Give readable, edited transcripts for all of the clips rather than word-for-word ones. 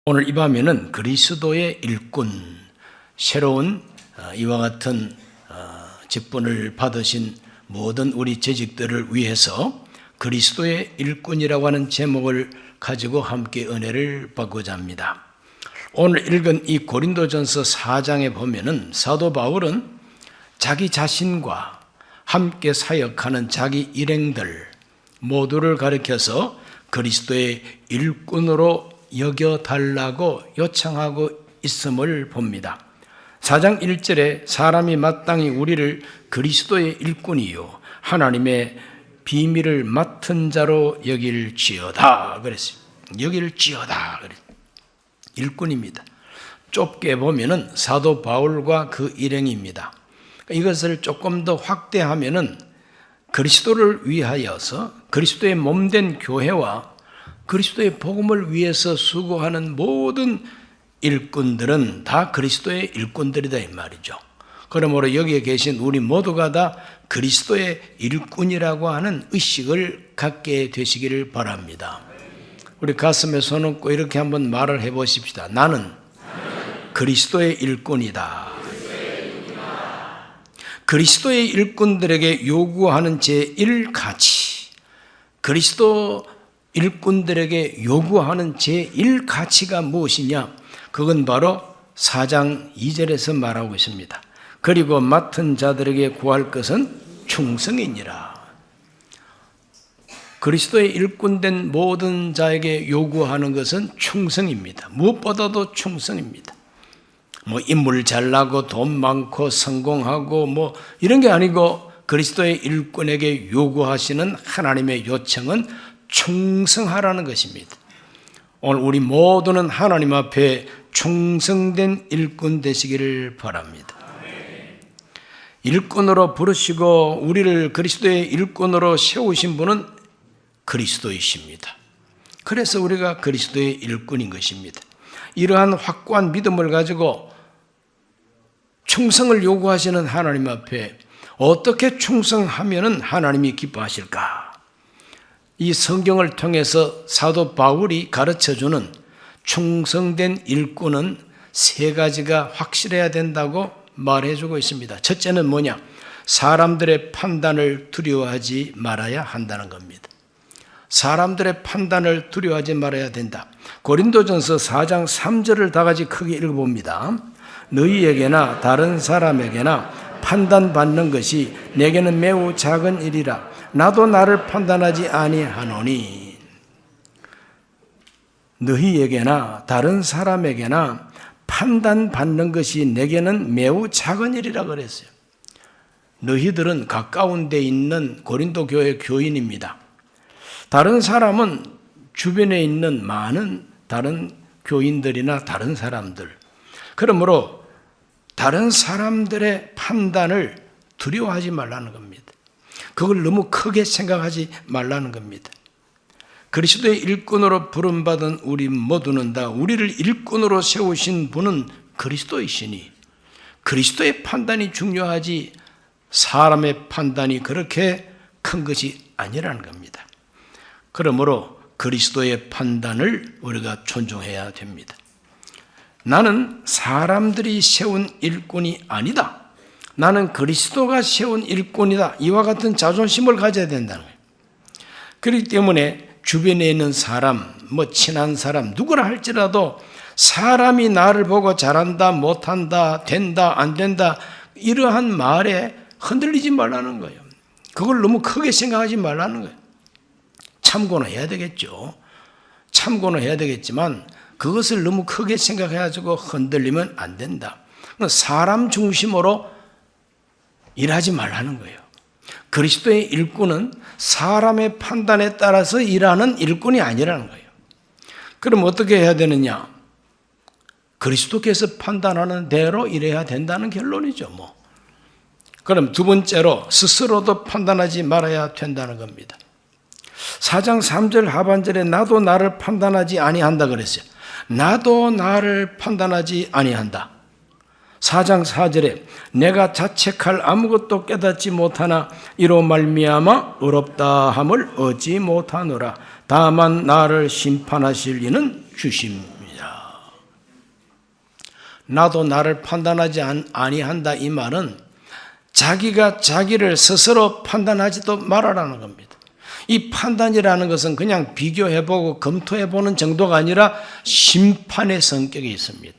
오늘 이 밤에는 그리스도의 일꾼, 새로운 이와 같은 직분을 받으신 모든 우리 재직들을 위해서 그리스도의 일꾼이라고 하는 제목을 가지고 함께 은혜를 받고자 합니다. 오늘 읽은 이 고린도전서 4장에 보면은 사도 바울은 자기 자신과 함께 사역하는 자기 일행들 모두를 가리켜서 그리스도의 일꾼으로 여겨달라고 요청하고 있음을 봅니다. 4장 1절에 사람이 마땅히 우리를 그리스도의 일꾼이요 하나님의 비밀을 맡은 자로 여길지어다 그랬어요. 여길지어다 그랬어요. 일꾼입니다. 좁게 보면은 사도 바울과 그 일행입니다. 이것을 조금 더 확대하면은 그리스도를 위하여서 그리스도의 몸된 교회와 그리스도의 복음을 위해서 수고하는 모든 일꾼들은 다 그리스도의 일꾼들이다 이 말이죠. 그러므로 여기에 계신 우리 모두가 다 그리스도의 일꾼이라고 하는 의식을 갖게 되시기를 바랍니다. 우리 가슴에 손 얹고 이렇게 한번 말을 해보십시다. 나는 그리스도의 일꾼이다. 그리스도의 일꾼들에게 요구하는 제1가치, 그리스도 일꾼들에게 요구하는 제1가치가 무엇이냐? 그건 바로 4장 2절에서 말하고 있습니다. 그리고 맡은 자들에게 구할 것은 충성이니라. 그리스도의 일꾼된 모든 자에게 요구하는 것은 충성입니다. 무엇보다도 충성입니다. 인물 잘나고 돈 많고 성공하고 이런 게 아니고 그리스도의 일꾼에게 요구하시는 하나님의 요청은 충성하라는 것입니다. 오늘 우리 모두는 하나님 앞에 충성된 일꾼 되시기를 바랍니다. 일꾼으로 부르시고 우리를 그리스도의 일꾼으로 세우신 분은 그리스도이십니다. 그래서 우리가 그리스도의 일꾼인 것입니다. 이러한 확고한 믿음을 가지고 충성을 요구하시는 하나님 앞에 어떻게 충성하면 하나님이 기뻐하실까? 이 성경을 통해서 사도 바울이 가르쳐주는 충성된 일꾼은 세 가지가 확실해야 된다고 말해주고 있습니다. 첫째는 뭐냐? 사람들의 판단을 두려워하지 말아야 한다는 겁니다. 사람들의 판단을 두려워하지 말아야 된다. 고린도전서 4장 3절을 다 같이 크게 읽어봅니다. 너희에게나 다른 사람에게나 판단받는 것이 내게는 매우 작은 일이라. 나도 나를 판단하지 아니하노니. 너희에게나 다른 사람에게나 판단받는 것이 내게는 매우 작은 일이라 그랬어요. 너희들은 가까운 데 있는 고린도 교회 교인입니다. 다른 사람은 주변에 있는 많은 다른 교인들이나 다른 사람들. 그러므로 다른 사람들의 판단을 두려워하지 말라는 겁니다. 그걸 너무 크게 생각하지 말라는 겁니다. 그리스도의 일꾼으로 부름받은 우리 모두는 다 우리를 일꾼으로 세우신 분은 그리스도이시니 그리스도의 판단이 중요하지 사람의 판단이 그렇게 큰 것이 아니라는 겁니다. 그러므로 그리스도의 판단을 우리가 존중해야 됩니다. 나는 사람들이 세운 일꾼이 아니다. 나는 그리스도가 세운 일꾼이다. 이와 같은 자존심을 가져야 된다는 거예요. 그렇기 때문에 주변에 있는 사람, 친한 사람, 누구나 할지라도 사람이 나를 보고 잘한다, 못한다, 된다, 안 된다 이러한 말에 흔들리지 말라는 거예요. 그걸 너무 크게 생각하지 말라는 거예요. 참고는 해야 되겠죠. 참고는 해야 되겠지만 그것을 너무 크게 생각해가지고 흔들리면 안 된다. 사람 중심으로 일하지 말라는 거예요. 그리스도의 일꾼은 사람의 판단에 따라서 일하는 일꾼이 아니라는 거예요. 그럼 어떻게 해야 되느냐? 그리스도께서 판단하는 대로 일해야 된다는 결론이죠. 그럼 두 번째로 스스로도 판단하지 말아야 된다는 겁니다. 4장 3절 하반절에 나도 나를 판단하지 아니한다 그랬어요. 나도 나를 판단하지 아니한다. 4장 4절에 내가 자책할 아무것도 깨닫지 못하나 이로 말미암아 의롭다 함을 얻지 못하노라. 다만 나를 심판하실 이는 주십니다. 나도 나를 판단하지 아니한다, 이 말은 자기가 자기를 스스로 판단하지도 말아라는 겁니다. 이 판단이라는 것은 그냥 비교해보고 검토해보는 정도가 아니라 심판의 성격이 있습니다.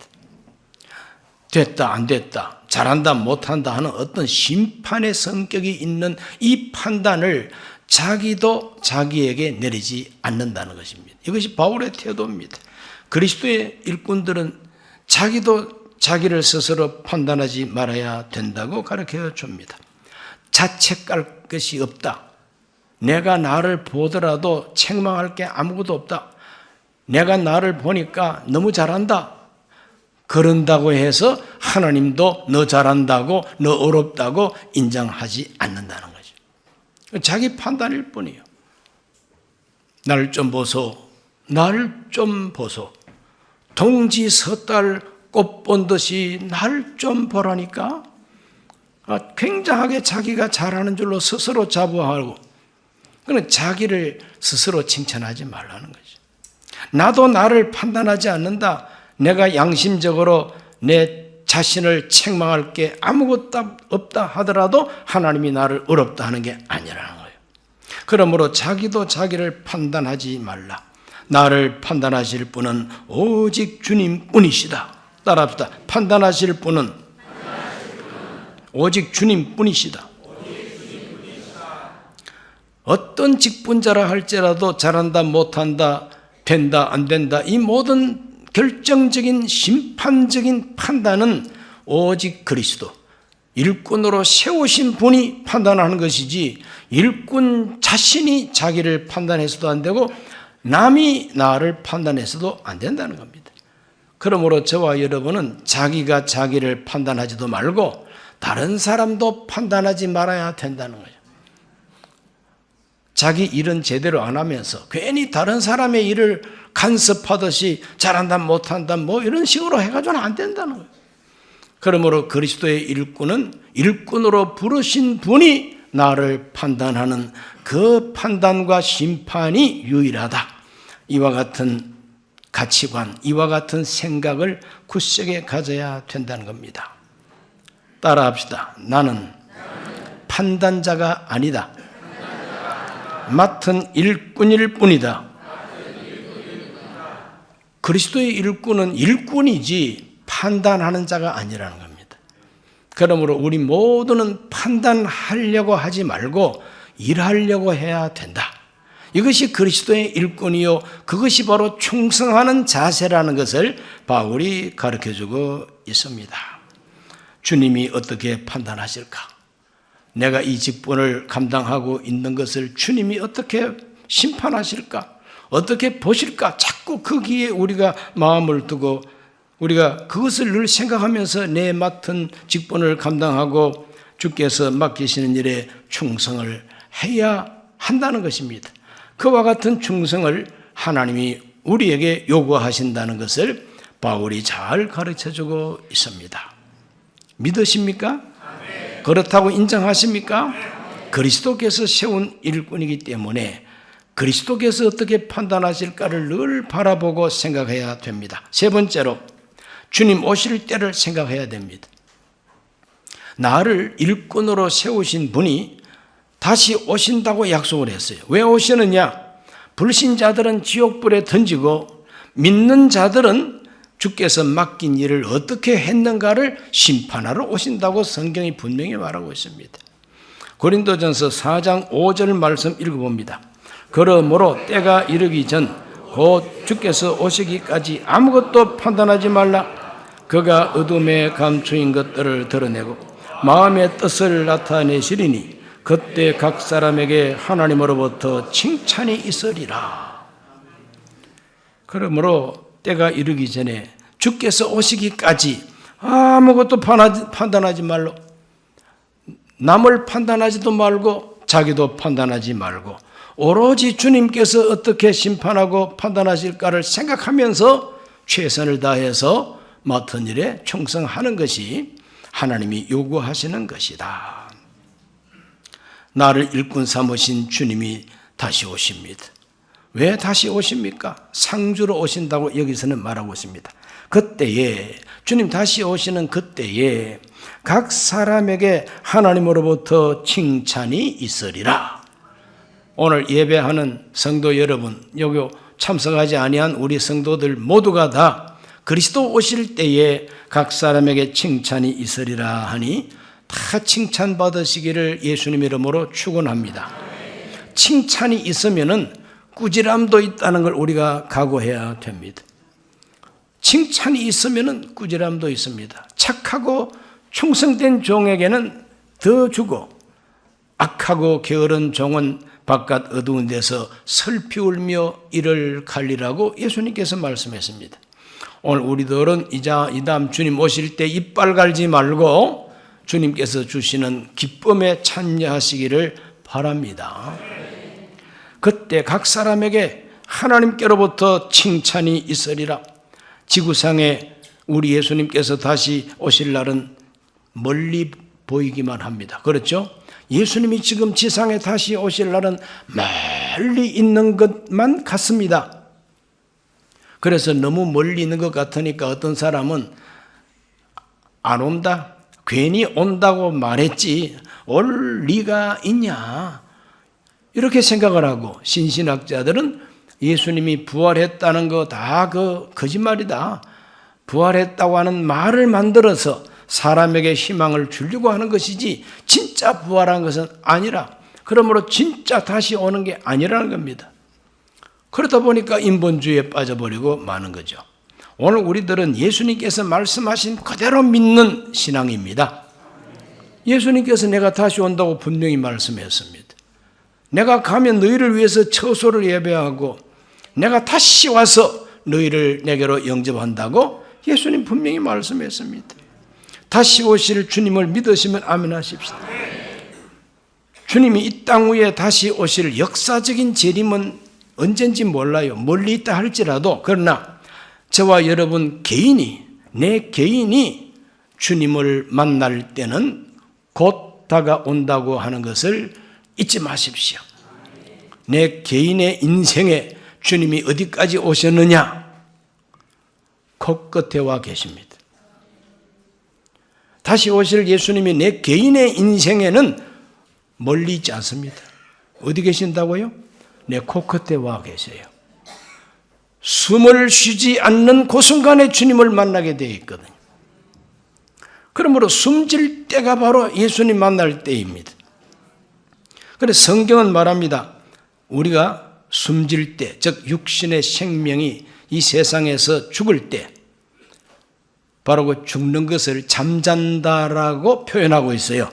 됐다 안 됐다, 잘한다 못한다 하는 어떤 심판의 성격이 있는 이 판단을 자기도 자기에게 내리지 않는다는 것입니다. 이것이 바울의 태도입니다. 그리스도의 일꾼들은 자기도 자기를 스스로 판단하지 말아야 된다고 가르쳐 줍니다. 자책할 것이 없다. 내가 나를 보더라도 책망할 게 아무것도 없다. 내가 나를 보니까 너무 잘한다. 그런다고 해서 하나님도 너 잘한다고, 너 어렵다고 인정하지 않는다는 거죠. 자기 판단일 뿐이에요. 나를 좀 보소. 나를 좀 보소. 동지 섣달 꽃 본 듯이 나를 좀 보라니까. 굉장하게 자기가 잘하는 줄로 스스로 자부하고, 그는 자기를 스스로 칭찬하지 말라는 거죠. 나도 나를 판단하지 않는다. 내가 양심적으로 내 자신을 책망할 게 아무것도 없다 하더라도 하나님이 나를 어렵다 하는 게 아니라는 거예요. 그러므로 자기도 자기를 판단하지 말라. 나를 판단하실 분은 오직 주님뿐이시다. 따라합시다. 판단하실 분은 오직 주님뿐이시다. 어떤 직분자라 할지라도 잘한다 못한다, 된다 안 된다, 이 모든 결정적인 심판적인 판단은 오직 그리스도, 일꾼으로 세우신 분이 판단하는 것이지 일꾼 자신이 자기를 판단해서도 안 되고 남이 나를 판단해서도 안 된다는 겁니다. 그러므로 저와 여러분은 자기가 자기를 판단하지도 말고 다른 사람도 판단하지 말아야 된다는 거예요. 자기 일은 제대로 안 하면서 괜히 다른 사람의 일을 간섭하듯이 잘한다 못한다 뭐 이런 식으로 해가지고는 안 된다는 거예요. 그러므로 그리스도의 일꾼은 일꾼으로 부르신 분이 나를 판단하는 그 판단과 심판이 유일하다. 이와 같은 가치관, 이와 같은 생각을 굳세게 가져야 된다는 겁니다. 따라합시다. 나는 판단자가 아니다. 맡은 일꾼일 뿐이다. 그리스도의 일꾼은 일꾼이지 판단하는 자가 아니라는 겁니다. 그러므로 우리 모두는 판단하려고 하지 말고 일하려고 해야 된다. 이것이 그리스도의 일꾼이요, 그것이 바로 충성하는 자세라는 것을 바울이 가르쳐주고 있습니다. 주님이 어떻게 판단하실까? 내가 이 직분을 감당하고 있는 것을 주님이 어떻게 심판하실까? 어떻게 보실까? 자꾸 거기에 우리가 마음을 두고 우리가 그것을 늘 생각하면서 내 맡은 직분을 감당하고 주께서 맡기시는 일에 충성을 해야 한다는 것입니다. 그와 같은 충성을 하나님이 우리에게 요구하신다는 것을 바울이 잘 가르쳐주고 있습니다. 믿으십니까? 그렇다고 인정하십니까? 그리스도께서 세운 일꾼이기 때문에 그리스도께서 어떻게 판단하실까를 늘 바라보고 생각해야 됩니다. 세 번째로 주님 오실 때를 생각해야 됩니다. 나를 일꾼으로 세우신 분이 다시 오신다고 약속을 했어요. 왜 오시느냐? 불신자들은 지옥불에 던지고 믿는 자들은 주께서 맡긴 일을 어떻게 했는가를 심판하러 오신다고 성경이 분명히 말하고 있습니다. 고린도전서 4장 5절 말씀 읽어봅니다. 그러므로 때가 이르기 전 곧 주께서 오시기까지 아무것도 판단하지 말라. 그가 어둠에 감추인 것들을 드러내고 마음의 뜻을 나타내시리니 그때 각 사람에게 하나님으로부터 칭찬이 있으리라. 그러므로 때가 이르기 전에 주께서 오시기까지 아무것도 판단하지 말고, 남을 판단하지도 말고 자기도 판단하지 말고 오로지 주님께서 어떻게 심판하고 판단하실까를 생각하면서 최선을 다해서 맡은 일에 충성하는 것이 하나님이 요구하시는 것이다. 나를 일꾼 삼으신 주님이 다시 오십니다. 왜 다시 오십니까? 상주로 오신다고 여기서는 말하고 있습니다. 그때에, 주님 다시 오시는 그때에 각 사람에게 하나님으로부터 칭찬이 있으리라. 오늘 예배하는 성도 여러분, 여기 참석하지 아니한 우리 성도들 모두가 다 그리스도 오실 때에 각 사람에게 칭찬이 있으리라 하니 다 칭찬 받으시기를 예수님 이름으로 축원합니다. 칭찬이 있으면은 꾸지람도 있다는 걸 우리가 각오해야 됩니다. 칭찬이 있으면은 꾸지람도 있습니다. 착하고 충성된 종에게는 더 주고 악하고 게으른 종은 바깥 어두운 데서 슬피 울며 이를 갈리라고 예수님께서 말씀했습니다. 오늘 우리들은 이 다음 주님 오실 때 이빨 갈지 말고 주님께서 주시는 기쁨에 참여하시기를 바랍니다. 그때 각 사람에게 하나님께로부터 칭찬이 있으리라. 지구상에 우리 예수님께서 다시 오실 날은 멀리 보이기만 합니다. 그렇죠? 예수님이 지금 지상에 다시 오실 날은 멀리 있는 것만 같습니다. 그래서 너무 멀리 있는 것 같으니까 어떤 사람은 안 온다, 괜히 온다고 말했지 올 리가 있냐, 이렇게 생각을 하고, 신신학자들은 예수님이 부활했다는 거 다 거짓말이다, 부활했다고 하는 말을 만들어서 사람에게 희망을 주려고 하는 것이지 진짜 부활한 것은 아니라, 그러므로 진짜 다시 오는 게 아니라는 겁니다. 그러다 보니까 인본주의에 빠져버리고 마는 거죠. 오늘 우리들은 예수님께서 말씀하신 그대로 믿는 신앙입니다. 예수님께서 내가 다시 온다고 분명히 말씀했습니다. 내가 가면 너희를 위해서 처소를 예배하고 내가 다시 와서 너희를 내게로 영접한다고 예수님 분명히 말씀했습니다. 다시 오실 주님을 믿으시면 아멘 하십시오. 주님이 이 땅 위에 다시 오실 역사적인 재림은 언젠지 몰라요. 멀리 있다 할지라도. 그러나 저와 여러분 개인이, 내 개인이 주님을 만날 때는 곧 다가온다고 하는 것을 잊지 마십시오. 내 개인의 인생에 주님이 어디까지 오셨느냐? 코끝에 와 계십니다. 다시 오실 예수님이 내 개인의 인생에는 멀리 있지 않습니다. 어디 계신다고요? 내 코끝에 와 계세요. 숨을 쉬지 않는 그 순간에 주님을 만나게 되어 있거든요. 그러므로 숨질 때가 바로 예수님 만날 때입니다. 그래서 성경은 말합니다. 우리가 숨질 때, 즉 육신의 생명이 이 세상에서 죽을 때 바로 그 죽는 것을 잠잔다라고 표현하고 있어요.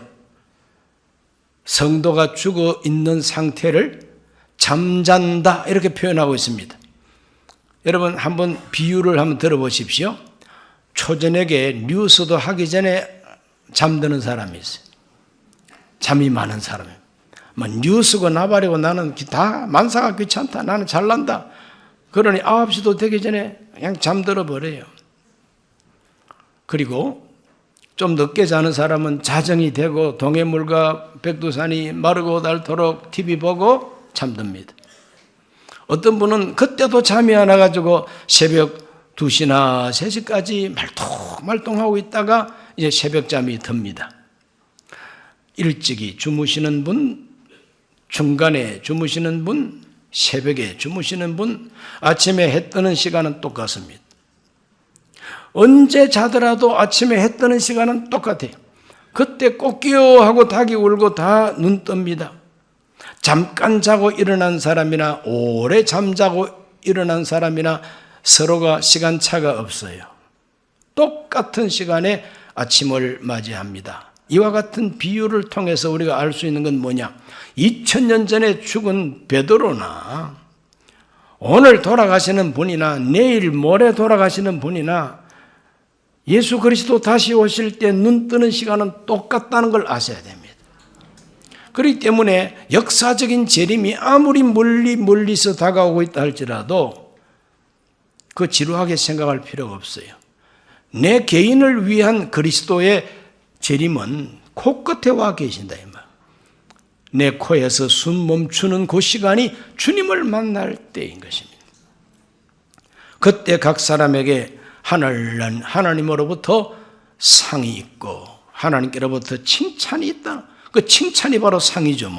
성도가 죽어 있는 상태를 잠잔다 이렇게 표현하고 있습니다. 여러분 한번 비유를 한번 들어보십시오. 초저녁에 뉴스도 하기 전에 잠드는 사람이 있어요. 잠이 많은 사람이에요. 뉴스고 나발이고 나는 다 만사가 귀찮다, 나는 잘난다, 그러니 9시도 되기 전에 그냥 잠들어 버려요. 그리고 좀 늦게 자는 사람은 자정이 되고 동해물과 백두산이 마르고 닳도록 TV 보고 잠듭니다. 어떤 분은 그때도 잠이 안 와가지고 새벽 2시나 3시까지 말똥말똥하고 있다가 이제 새벽잠이 듭니다. 일찍이 주무시는 분, 중간에 주무시는 분, 새벽에 주무시는 분, 아침에 해 뜨는 시간은 똑같습니다. 언제 자더라도 아침에 해 뜨는 시간은 똑같아요. 그때 꼬끼요 하고 닭이 울고 다 눈 뜹니다. 잠깐 자고 일어난 사람이나 오래 잠자고 일어난 사람이나 서로가 시간차가 없어요. 똑같은 시간에 아침을 맞이합니다. 이와 같은 비유를 통해서 우리가 알 수 있는 건 뭐냐? 2000년 전에 죽은 베드로나 오늘 돌아가시는 분이나 내일 모레 돌아가시는 분이나 예수 그리스도 다시 오실 때 눈 뜨는 시간은 똑같다는 걸 아셔야 됩니다. 그렇기 때문에 역사적인 재림이 아무리 멀리서 다가오고 있다 할지라도 그 지루하게 생각할 필요가 없어요. 내 개인을 위한 그리스도의 재림은 코끝에 와 계신다 이 말. 내 코에서 숨 멈추는 그 시간이 주님을 만날 때인 것입니다. 그때 각 사람에게 하나님으로부터 상이 있고 하나님께로부터 칭찬이 있다. 그 칭찬이 바로 상이죠.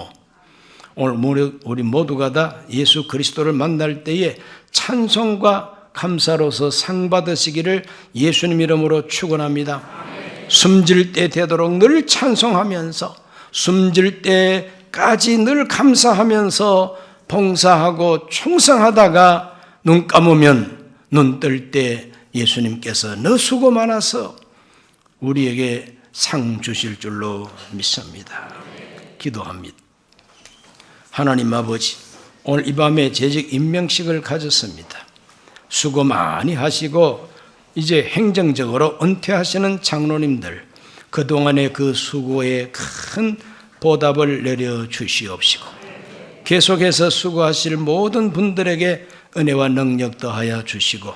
오늘 우리 모두가 다 예수 그리스도를 만날 때에 찬송과 감사로서 상 받으시기를 예수님 이름으로 축원합니다. 숨질 때 되도록 늘 찬송하면서 숨질 때까지 늘 감사하면서 봉사하고 충성하다가 눈 감으면 눈 뜰 때 예수님께서 너 수고 많아서 우리에게 상 주실 줄로 믿습니다. 기도합니다. 하나님 아버지, 오늘 이 밤에 재직 임명식을 가졌습니다. 수고 많이 하시고 이제 행정적으로 은퇴하시는 장로님들, 그동안의 그 수고에 큰 보답을 내려주시옵시고 계속해서 수고하실 모든 분들에게 은혜와 능력 더하여 주시고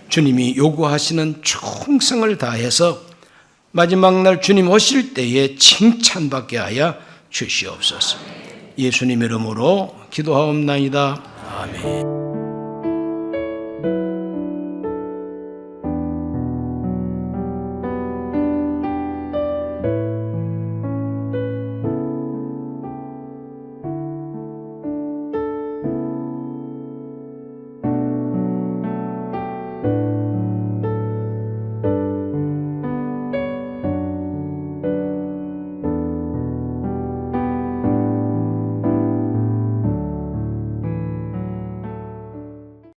주님이 요구하시는 충성을 다해서 마지막 날 주님 오실 때에 칭찬받게 하여 주시옵소서. 예수님 이름으로 기도하옵나이다. 아멘.